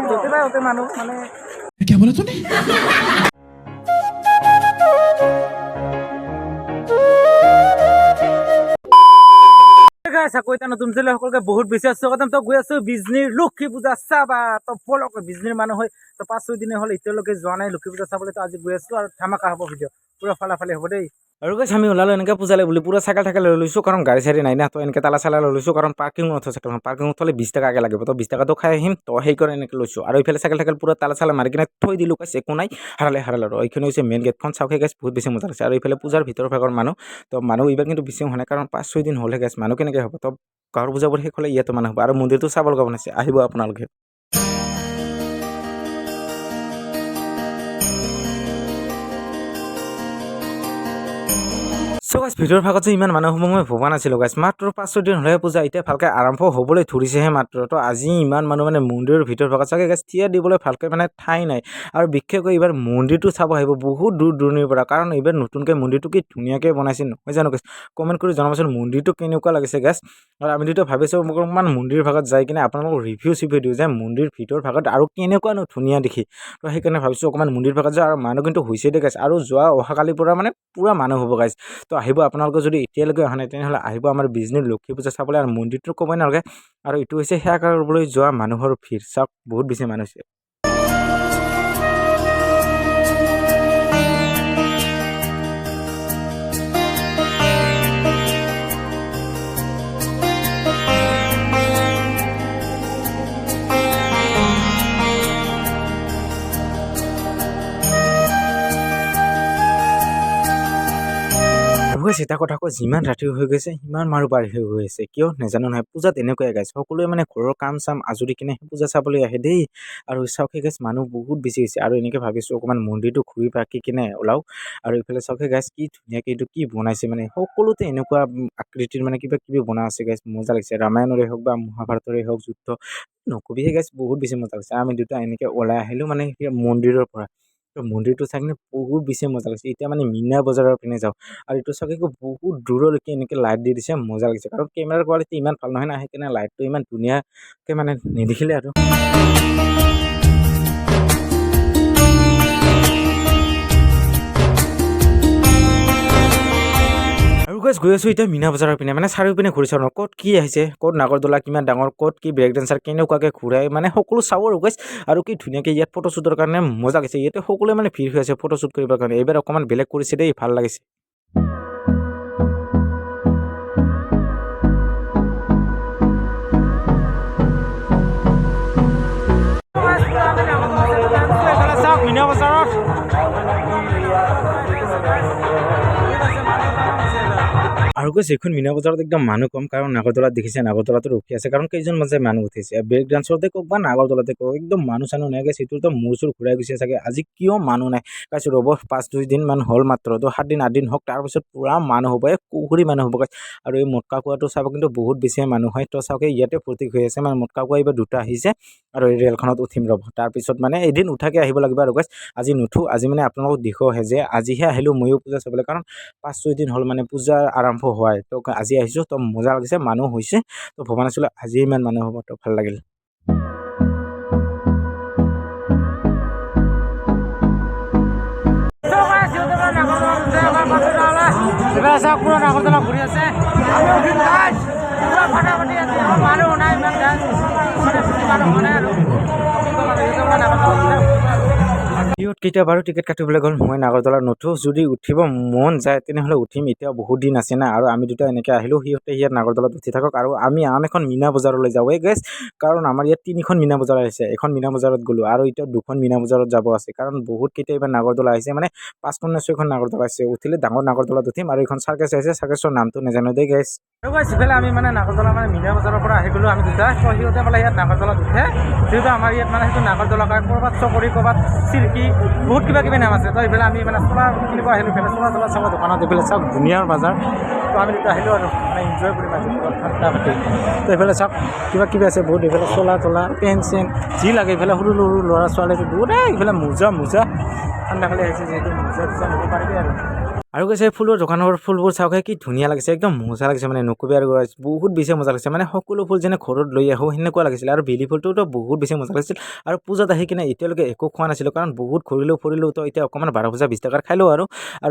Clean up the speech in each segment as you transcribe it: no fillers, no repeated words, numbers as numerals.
য'তে পাই ত'তে মানুহ মানে क्या बोला तूने চাকৰিটা নতুন চলে সকলোকে বহুত বেছি স্বাগতম। তো গৈ আছো বিজনীৰ লক্ষী পূজা চাবা। তো বলক বিজনীৰ মানুহ হৈ তো 5-6 দিনে হ'ল এতিয়ালৈকে যোৱা নাই লক্ষী পূজা চাবলৈ। তো আজি গৈ আছো আৰু ধামাকা হ'ব ভিডিঅ' পুৰা ফালাফালি হ'ব দেই। আৰু গৈছে আমি ওলালো এনেকৈ পূজালে বুলি পুৰা চাইকেল ঠাকেল লৈ লৈছোঁ কাৰণ গাড়ী চাড়ী নাই না। তো এনেকৈ তালা চালা লৈ লৈছোঁ কাৰণ পাৰ্কিং নথ চাইকেলখন পাৰ্কিং থ'লে 20 টকাকৈ লাগিব। তো 20 টকাটো খাই আহিম। তো সেইকাৰণে এনেকৈ লৈছোঁ আৰু এইফালে চাইকেল ঠাকেল পুৰা তালা চালা মাৰি কিনে থৈ দিলোঁ। গাইছ একো নাই হাৰালে আৰু এইখিনি হৈছে মেইন গেটখন চাওকে গাইছ বহুত বেছি মজা লাগিছে। আৰু এইফালে পূজাৰ ভিতৰৰ ভাগৰ মানুহ তো মানুহ এইবাৰ কিন্তু বেছি হোৱা নাই কাৰণ 5-6 দিন হ'লে গাইছ মানুহ কেনেকৈ হ'ব। তো গাঁৱৰ পূজাবোৰ শেষ হ'লে ইয়াতো মানুহ হ'ব আৰু মন্দিৰটো চাব লগা বনাইছে আহিব আপোনালোকে। চ' গাইছ ভিতৰৰ ভাগত যে ইমান মানুহ হ'ব মই ভবা নাছিলোঁ গাইছ। মাত্ৰ 5-6 দিন হ'লে পূজা এতিয়া ভালকৈ আৰম্ভ হ'বলৈ ধৰিছেহে মাত্ৰ। তো আজি ইমান মানুহ মানে মন্দিৰৰ ভিতৰৰ ভাগত চাগে গাইছ থিয় দিবলৈ ভালকৈ মানে ঠাই নাই। আৰু বিশেষকৈ এইবাৰ মন্দিৰটো চাব আহিব বহুত দূৰ দূৰণিৰ পৰা কাৰণ এইবাৰ নতুনকৈ মন্দিৰটো কি ধুনীয়াকৈ বনাইছে নহয় জানো গাইছ। কমেণ্ট কৰি জনাবচোন মন্দিৰটো কেনেকুৱা লাগিছে গাইছ। আৰু আমি দুটা ভাবিছোঁ অকণমান মন্দিৰ ভাগত যাই কিনে আপোনালোকক ৰিভিউ দিওঁ যে মন্দিৰ ভিতৰৰ ভাগত আৰু কেনেকুৱানো ধুনীয়া দেখি। তো সেইকাৰণে ভাবিছোঁ অকণমান মন্দিৰ ভাগত যাওঁ আৰু মানুহ কিন্তু হৈছে দে গাইছ আৰু যোৱা অহাকালিৰ পৰা মানে পুৰা মানুহ হ'ব গাইছ। তো আহিব আপোনালোকে যদি এতিয়ালৈকে অহা নাই তেনেহ'লে আহিব আমাৰ বিজনীৰ লক্ষী পূজা চাবলৈ আৰু মন্দিৰটো ক'বই নালাগে। আৰু এইটো হৈছে সেৱা কৰিবলৈ যোৱা মানুহৰ ভিৰ চাওক বহুত বেছি মানুহ হৈছে। চিন্তা কথা কৈ যিমান ৰাতি হৈ গৈছে সিমান মাৰো বাঢ়ি হৈ গৈ আছে কিয় নাজানো নহয়। পূজাত এনেকুৱাই গাইছ সকলোৱে মানে ঘৰৰ কাম চাম আজৰি কিনে পূজা চাবলৈ আহে দেই। আৰু চাওকে গাইছ মানুহ বহুত বেছি হৈছে আৰু এনেকৈ ভাবিছোঁ অকণমান মন্দিৰটো ঘূৰি পাকি কিনে ওলাও। আৰু এইফালে চাওকে গাইছ কি ধুনীয়াকৈ এইটো কি বনাইছে মানে সকলোতে এনেকুৱা আকৃতিৰ মানে কিবা কিবি বনাই আছে গাইছ মজা লাগিছে। ৰামায়ণৰে হওক বা মহাভাৰতৰে হওক যুদ্ধ নকবিহে গাইছ বহুত বেছি মজা লাগিছে। আমি দুটা এনেকৈ ওলাই আহিলোঁ মানে মন্দিৰৰ পৰা। তো মন্দিৰটো চাই কিনে বহুত বেছি মজা লাগিছে। এতিয়া মানে মীনা বজাৰৰ পিনে যাওঁ আৰু এইটো চাগে বহুত দূৰলৈকে এনেকৈ লাইট দি দিছে মজা লাগিছে কাৰণ কেমেৰাৰ কোৱালিটি ইমান ভাল নহয় না সেইকাৰণে লাইটটো ইমান ধুনীয়াকৈ মানে নেদেখিলে আৰু। গাইছ গৈ আছোঁ এতিয়া মীনা বজাৰৰ পিনে মানে চাৰিওপিনে ঘূৰিছোঁ ন ক'ত কি আহিছে ক'ত নাগৰদোলা কিমান ডাঙৰ ক'ত কি ব্ৰেক ডেন্সাৰ কেনেকুৱাকৈ ঘূৰাই মানে সকলো চাব আৰু গাইছ। আৰু কি ধুনীয়াকৈ ইয়াত ফটোশ্বুটৰ কাৰণে মজা লাগিছে। ইয়াতে সকলোৱে মানে ভিৰ হৈ আছে ফটোশ্বুট কৰিবৰ কাৰণে। এইবাৰ অকণমান বেলেগ কৰিছে দেই ভাল লাগিছে। মীনা বজাৰত আৰু কৈছে এইখন মীনা বজাৰত একদম মানুহ কম কাৰণ নাগৰদোলাত দেখিছে নাগৰদোলাটো ৰখি আছে কাৰণ কেইজন মাজে মানুহ উঠিছে। ব্ৰেক ডান্সতে কওক বা নাগৰদোলাতে কওক একদম মানুহ চানুহ নাই গাইছ। সেইটোতো মূৰ চুৰ ঘূৰাই গৈছে চাগে আজি কিয় মানুহ নাই গাইছ। ৰ'ব 5-6 দিন মান হ'ল মাত্ৰ। তো 7 দিন 8 দিন হওক তাৰপিছত পুৰা মানুহ হ'ব এক কুহুৰি মানুহ হ'ব গাইছ। আৰু এই মটকা কুৱাটো চাব কিন্তু বহুত বেছি মানুহ হয়। তো চাওকে ইয়াতে ফূৰ্তি হৈ আছে মানে মটকা কুৱা এইবাৰ 2টা আহিছে আৰু এই ৰেলখনত উঠিম ৰ'ব তাৰপিছত মানে এদিন উঠাকৈ আহিব লাগিব আৰু গাইছ। আজি নুঠো আজি মানে আপোনালোকক দেখুৱাহে যে আজিহে আহিলোঁ ময়ো পূজা চাবলৈ কাৰণ 5-6 দিন হ'ল মানে পূজা আৰম্ভ হোৱাই। তো আজি আহিছোঁ তো মজা লাগিছে মানুহ হৈছে। তো ভবা নাছিলোঁ আজি ইমান মানুহ হ'ব তো ভাল লাগিল। পুৰা নাগৰদোলা ঘূৰি আছে মানুহ নাই ইমান কেতিয়া বাৰু টিকেট কাটিবলৈ গ'ল মই নাগৰদোলাত নুঠো। যদি উঠিব মন যায় তেনেহ'লে উঠিম। এতিয়া বহুত দিন আছে না আৰু আমি দুটা এনেকৈ আহিলোঁ সিহঁতে ইয়াত নাগৰদোলাত উঠি থাকক আৰু আমি আন এখন মীনা বজাৰলৈ যাওঁ এই গাইছ। কাৰণ আমাৰ ইয়াত 3খন মীনা বজাৰ আহিছে। এখন মীনা বজাৰত গ'লোঁ আৰু এতিয়া 2খন মীনা বজাৰত যাব আছে কাৰণ বহুত কেতিয়া এইবাৰ নাগৰদোলা আহিছে মানে 5খন নে 6খন নাগৰদোলা আহিছে। উঠিলে ডাঙৰ নাগৰদোলাত উঠিম আৰু এইখন চাৰ্কাছ আহিছে চাৰ্কাছৰ নামটো নাজানো দেই গাইছ। আৰু গাইছ ইফালে আমি মানে নাগৰদোলা মানে মীনা বজাৰৰ পৰা আহি গ'লোঁ আমি দুটা। তো সিহঁতে বোলে ইয়াত নাগৰদোলাত উঠে যিহেতু আমাৰ ইয়াত মানে সেইটো নাগৰদোলা কয় ক'ৰবাত চকৰি ক'ৰবাত চিৰকি বহুত কিবা কিবি নাম আছে। তো এইফালে আমি মানে চোলা কিনিব আহিলোঁ এইফালে চোলা তোলা চাব দোকানত এইফালে চাওক ধুনীয়াৰ বজাৰ। তো আমি দুটা আহিলোঁ আৰু মানে এনজয় কৰিম আজি ঠাণ্ডা পাতি। তো এইফালে চাওক কিবা কিবি আছে বহুত এইফালে চোলা তোলা পেণ্ট চেণ্ট যি লাগে এইফালে সৰু সৰু ল'ৰা ছোৱালী বহুত এইফালে মোজা ঠাণ্ডা খালি আহিছে যিহেতু মোজা নিব পাৰিবি আৰু। আৰু কৈছে ফুলৰ দোকানৰ ফুলবোৰ চাওক কি ধুনীয়া লাগিছে একদম মজা লাগিছে মানে নকবি আৰু guys, বহুত বেছি মজা লাগিছে মানে সকলো ফুল যেনে ঘৰত লৈ আহোঁ সেনেকুৱা লাগিছিল আৰু বেলি ফুলটোতো বহুত বেছি মজা লাগিছিল আৰু পূজাত আহি কিনে এতিয়ালৈকে একো খোৱা নাছিলোঁ কাৰণ বহুত ঘূৰিলোঁ ফুৰিলোঁ তো এতিয়া অকণমান 12 পূজা 20 টকাৰ খালোঁ আৰু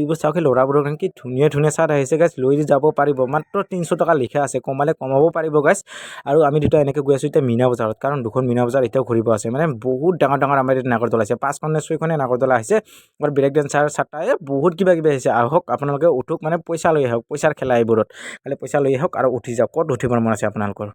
এইবোৰ চাওক ল'ৰাবোৰৰ কাৰণে কি ধুনীয়া ধুনীয়া চাট আহিছে গাইছ লৈ যাব পাৰিব মাত্ৰ 300 টকা লিখা আছে কমালে কমাব পাৰিব গাইছ আৰু আমি দুটা এনেকৈ গৈ আছোঁ এতিয়া মীনা বজাৰত কাৰণ দুখন মীনা বজাৰ এতিয়াও ঘূৰিব আছে মানে বহুত ডাঙৰ ডাঙৰ আমাৰ ইয়াত নাগৰদল আছে 5খন নে 6খনে নাগৰদল আহিছে আৰু ব্ৰেক ডান্সাৰ চাটাই বহুত কিবা কিবি আহিছে আহক আপোনালোকে উঠক মানে পইচা লৈ আহক পইচাৰ খেলা এইবোৰত খালি পইচা লৈ আহক আৰু উঠি যাওক ক'ত উঠিবৰ মন আছে আপোনালোকৰ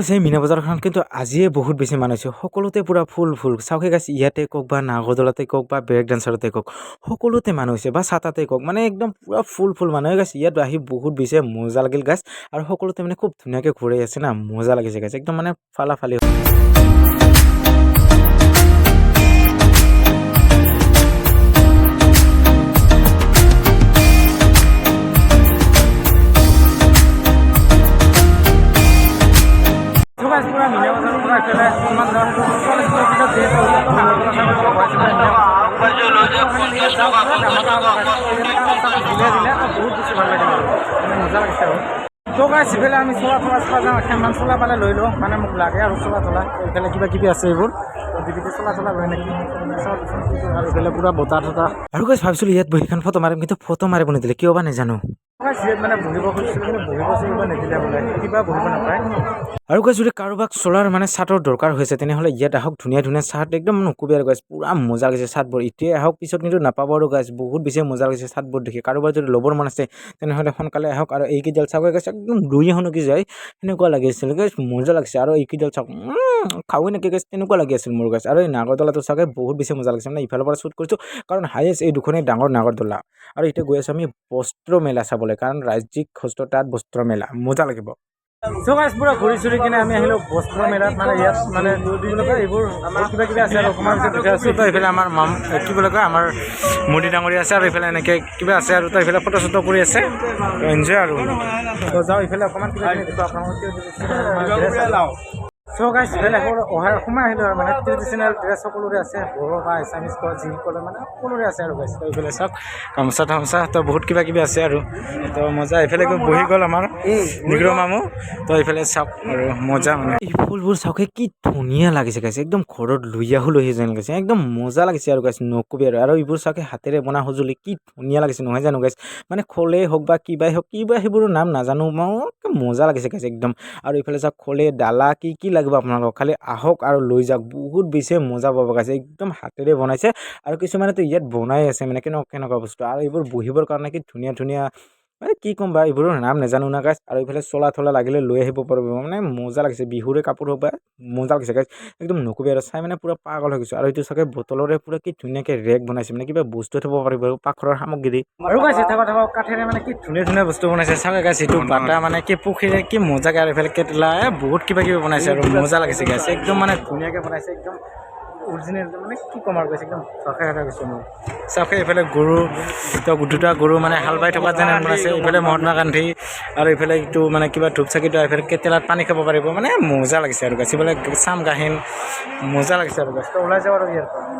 সেই মীনা বজাৰখন কিন্তু আজিয়ে বহুত বেছি মানুহ হৈছে সকলোতে পুৰা ফুল ফুল চাওকে গাইছে ইয়াতে কওক বা নাগৰদলতে কওক বা ব্ৰেক ডান্সাৰতে কওক সকলোতে মানুহ হৈছে বা চাটাতে কওক মানে একদম পুৰা ফুল ফুল মানুহে গাইছে ইয়াত আহি বহুত বেছি মজা লাগিল গাইছ আৰু সকলোতে মানে খুব ধুনীয়াকৈ ঘূৰি আছে না মজা লাগিছে গাইছ একদম মানে ফালাফালি তো গাইছ ইফালে আমি চলা যাওঁ এখনমান চলা পালে লৈ লওঁ মানে মোক লাগে আৰু চলা এইফালে কিবা কিবি আছে এইবোৰ ডিবিটি চলা লৈ নেকি আৰু এইফালে পুৰা বতাহ থকা আৰু গাইছ ভাবিছিলোঁ ইয়াত বহি এখন ফটো মাৰিম কিন্তু ফটো মাৰিব নিদিলে কিয় বা নাজানো মানে বহিব খুজিছিলোঁ কিন্তু বহিব চহিব নিদিলে বোলে কিবা বহিব নাপায় আৰু গাইছ যদি কাৰোবাক চলাৰ মানে চাৰ্টৰ দৰকাৰ হৈছে তেনেহ'লে ইয়াত আহক ধুনীয়া ধুনীয়া চাৰ্ট একদম নকবি আৰু গাইছ পুৰা মজা লাগিছে চাৰ্টবোৰ এতিয়া আহক পিছত কিন্তু নাপাব আৰু গাইছ বহুত বেছি মজা লাগিছে চাৰ্টবোৰ দেখি কাৰোবাৰ যদি ল'বৰ মন আছে তেনেহ'লে সোনকালে আহক আৰু এইকেইডাল চাওক গাইছ একদম দুই এখনকি যায় সেনেকুৱা লাগিছিল গাইছ মজা লাগিছে আৰু এইকেইডাল চাওক খাওঁৱে নেকি গাইছ তেনেকুৱা লাগি আছিল মোৰ গাইছ আৰু এই নাগৰদলাটো চাগে বহুত বেছি মজা লাগিছে মানে ইফালৰ পৰা শ্বুট কৰিছোঁ কাৰণ হাইয়েষ্ট এই দুখনেই ডাঙৰ নাগৰদলা আৰু এতিয়া গৈ আছোঁ আমি বস্ত্ৰ মেলা চাবলৈ কাৰণ ৰাজ্যিক হস্ততাঁত বস্ত্ৰ মেলা মজা লাগিব চ' গাইছ পুৰা ঘূৰি চুৰি কিনে আমি আহিলোঁ বস্ত্ৰ মেলাত মানে ইয়াত মানে কি বুলি কয় এইবোৰ কিবা কিবি আছে আৰু অকণমান পিছত আছোঁ তো এইফালে আমাৰ কি বুলি কয় আমাৰ মোদী ডাঙৰীয়া আছে আৰু এইফালে এনেকৈ কিবা আছে আৰু তো এইফালে ফটো চটো কৰি আছে এনজয় আৰু তো যাওঁ এইফালে অকণমান কিবা কিবি দেখোঁ আপোনালোকে চ' গাইছ ইফালে সোমাই আহিলোঁ আৰু মানে ট্ৰেডিশ্যনেল ড্ৰেছ সকলোৰে আছে বড়ো বা এছামিজ কয় যিসকলে মানে সকলোৰে আছে আৰু গাইছ তো এইফালে চাওক গামোচা তামোচা তো বহুত কিবা কিবি আছে আৰু তো মজা এইফালে বহি গ'ল আমাৰ নিগ্ৰ মামু তো এইফালে চাওক আৰু মজা মানে এই ফুলবোৰ চাওক কি ধুনীয়া লাগিছে গাইছে একদম ঘৰত লৈ আহি যেন লাগিছে একদম মজা লাগিছে আৰু গাইছ নকবি আৰু এইবোৰ চাওক হাতেৰে বনা সঁজুলি কি ধুনীয়া লাগিছে নহয় জানো গাইছ মানে খোলেই হওক বা কিবাই হওক কিবা সেইবোৰৰ নাম নাজানো মই মজা লাগিছে গাইছে একদম আৰু এইফালে চাওক খোলে ডালা কি লাগিব আপোনালোকক খালি আহক আৰু লৈ যাওক বহুত বেছি মজা পাব গাইছে একদম হাতেৰে বনাইছে আৰু কিছুমানেতো ইয়াত বনাই আছে মানে কেনেকুৱা বস্তু আৰু এইবোৰ বহিবৰ কাৰণে কি ধুনীয়া ধুনীয়া মানে কি ক'ম বা এইবোৰৰ নাম নাজানো না গাইছ আৰু এইফালে চলা থলা লাগিলে লৈ আহিব পাৰিব মানে মজা লাগিছে বিহুৰে কাপোৰ হওক বা মজা লাগিছে গাইছ একদম নকবি আৰু চাই মানে পুৰা পাগল হৈ গৈছোঁ আৰু এইটো চাগে বটলৰে পুৰা কি ধুনীয়াকৈ ৰেক বনাইছে মানে কিবা বস্তু থ'ব পাৰিব আৰু পাকঘৰৰ সামগ্ৰী আৰু গাইছে থাকা কাঠেৰে মানে কি ধুনীয়া ধুনীয়া বস্তু বনাইছে চাগে গাইছ এইটো বাটা মানে কি পুখুৰীৰে কি মজাকৈ আৰু এইফালে কেটলা বহুত কিবা কিবি বনাইছে আৰু মজা লাগিছে গাইছ একদম মানে ধুনীয়াকৈ বনাইছে একদম অৰিজিনেল মানে কি ক'ম আৰু গৈছে একদম চখে গৈছে মোৰ চাওকে এইফালে গৰু তো দুটা গৰু মানে হাল বাই থকা যেন বনাইছে এইফালে মহাত্মা গান্ধী আৰু এইফালে এইটো মানে কিবা ধূপ চাকিটো এইফালে কেটেলাত পানী খাব পাৰিব মানে মজা লাগিছে আৰু গাছ এইফালে চাম গাহিন মজা লাগিছে আৰু গাছ ওলাই যাওঁ আৰু ইয়াৰ পৰা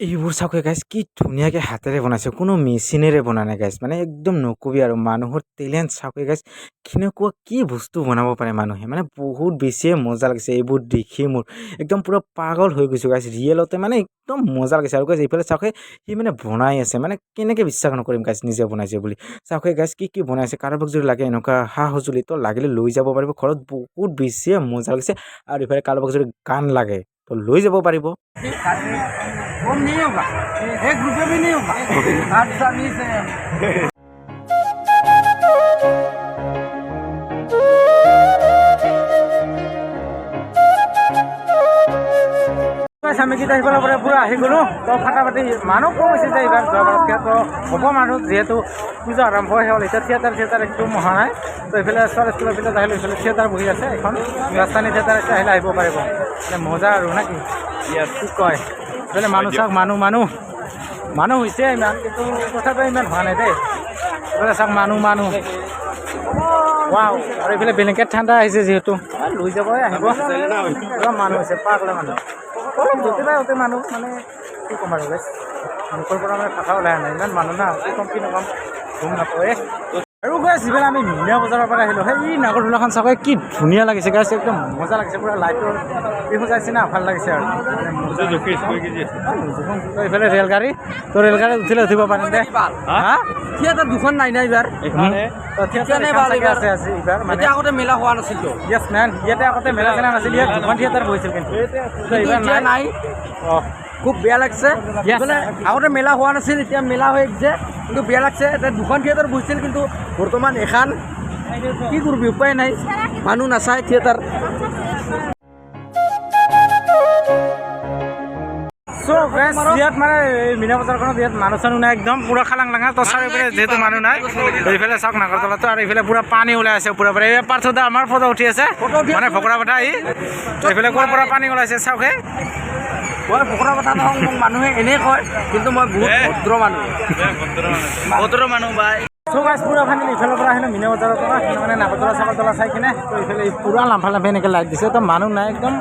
এইবোৰ চাওকে গাইছ কি ধুনীয়াকৈ হাতেৰে বনাইছে কোনো মেচিনেৰে বনা নাই গাইছ মানে একদম নকবি আৰু মানুহৰ টেলেণ্ট চাওকে গাইছ কেনেকুৱা কি বস্তু বনাব পাৰে মানুহে মানে বহুত বেছিয়ে মজা লাগিছে এইবোৰ দেখি মোৰ একদম পুৰা পাগল হৈ গৈছোঁ গাইছ ৰিয়েলতে মানে একদম মজা লাগিছে আৰু গাইছ এইফালে চাওকে সি মানে বনাই আছে মানে কেনেকৈ বিশ্বাস নকৰিম গাইছ নিজে বনাইছে বুলি চাওকে গাইছ কি বনাইছে কাৰোবাক যদি লাগে এনেকুৱা সা সঁজুলি তো লাগিলে লৈ যাব পাৰিব ঘৰত বহুত বেছিয়ে মজা লাগিছে আৰু ইফালে কাৰোবাক যদি গান লাগে তো লৈ যাব পাৰিব গাইছ আমি কেতিয়া সিফালৰ পৰা পূৰা আহি গ'লোঁ তো ফাটা পাতি মানুহ কম হৈছে যে এইবাৰ যোৱাবাৰতকৈ তো হ'ব মানুহ যিহেতু পূজা আৰম্ভ হ'ল এতিয়া থিয়েটাৰ একদম অহা নাই তো এইফালে ছোৱালী স্কুলৰ পিছত আহিলোঁ এইফালে থিয়েটাৰ বহি আছে এখন ৰাজধানী থিয়েটাৰ এতিয়া আহিলে আহিব পাৰিব মানে মজা আৰু নে কি কি কয় এইফালে মানুহ চাওক মানুহ হৈছে ইমান কিন্তু তথাপিও ইমান হোৱা নাই দেই এইফালে চাওক মানুহ ৱাও আৰু এইফালে ব্লেংকেট ঠাণ্ডা আহিছে যিহেতু লৈ যাবই আহিব একদম মানুহ হৈছে পাগলা মানুহ অলপ য'তে মানুহ মানে কি ক'ম আৰু গাইছ মুখৰ পৰা মানে ভাষা ওলাই নাই ইমান মানুহ না কি ক'ম গম নাপায় আৰু গাইছ যিবিলাক আমি মিনা বজাৰৰ পৰা আহিলোঁ সেই নাগৰদোলাখন চাব কি ধুনীয়া লাগিছে গাইছ একদম মজা লাগিছে পূৰা লাইটৰ এই সজাইছে না ভাল লাগিছে আৰু এইফালে ৰেলগাড়ী তো ৰেলগাড়ীত উঠিলে উঠিব পাৰিম দে হা থিয়েটাৰ দুখন নাই এইবাৰ আছে এইবাৰ মানে আগতে মেলা হোৱা নাছিল য়েছ মেন ইয়াতে আগতে মেলা চেলা নাছিল ইয়াত দুখন থিয়েটাৰ বহিছিল কিন্তু এইবাৰ নাই অঁ খুব বেয়া লাগছে আগতে মেলা হোৱা নাছিল এতিয়া মেলা হৈ আহিছে কিন্তু বেয়া লাগছে এতিয়া দুখন থিয়েটাৰ বহিছিল কিন্তু বৰ্তমান এখন কি কৰিবি উপায় নাই মানুহ নাচায় থিয়েটাৰ ইয়াত মানে মিনা বজাৰখনত ইয়াত মানুহ চানুহ নাই একদম পুৰা খালাং লাঙা তো চাৰিওফালে যিহেতু মানুহ নাই এইফালে চাওক নাগৰতলাটো আৰু এইফালে পুৰা পানী ওলাই আছে পুৰা পৰা এই পাৰ্থদা আমাৰ ফটো উঠি আছে মানে ভকৰা পঠা আহি এইফালে ক'ৰ পৰা পানী ওলাইছে চাওকে মই ভকৰা পঠা নহওঁ মোক মানুহে এনেই কয় কিন্তু মই বহুত ভদ্ৰ মানুহ বাই চ' গাইছ পুৰা ফাইনেলি ইফালৰ পৰা আহিলোঁ মিনা বজাৰৰ পৰা মানে নাগৰতলা চাগৰতলা চাই কিনে তো এইফালে পুৰা লাম্ফা এনেকৈ লাইট দিছে তো মানুহ নাই একদম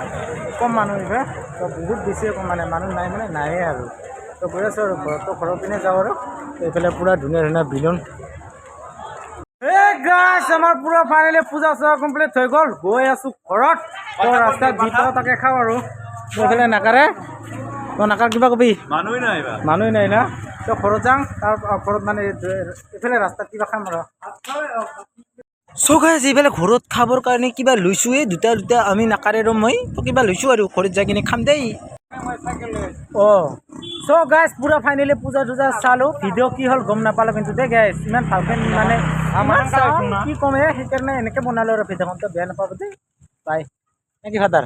কম মানুহ এইফালে তো বহুত বেছি কম মানে মানুহ নাই মানে নায়ে আৰু তো গৈ আছোঁ আৰু ঘৰৰ পিনে যাওঁ আৰু এইফালে পুৰা ধুনীয়া বিলুন এই গাইছ আমাৰ পুৰা ফাইনেলি পূজা চূজা কমপ্লিট হৈ গ'ল গৈ আছোঁ ঘৰত তো ৰাস্তাত ভিতৰত তাকে খাওঁ আৰু এইফালে নাকাৰে তো নাকাৰ কিবা কবি মানুহ নাই না তো ঘৰত যাওঁ তাৰ ঘৰত মানে এইফালে ৰাস্তাত কিবা খাম আৰু চ' গাইছ এইফালে ঘৰত খাবৰ কাৰণে কিবা লৈছোঁৱে দুটা আমি নাকাৰে আৰু মই তো কিবা লৈছোঁ আৰু ঘৰত যাই কিনে খাম দেই অঁ চ' গাইছ পুৰা ফাইনেলি পূজা চূজা চালোঁ ভিডিঅ' কি হ'ল গম নাপালোঁ কিন্তু দেই গাইছ ইমান ভালকৈ মানে আমাৰ কি ক'ম সেইকাৰণে এনেকৈ বনালোঁ আৰু ভিডিঅ'খন তো বেয়া নাপাব দেই বাই নে কি ফাদাৰ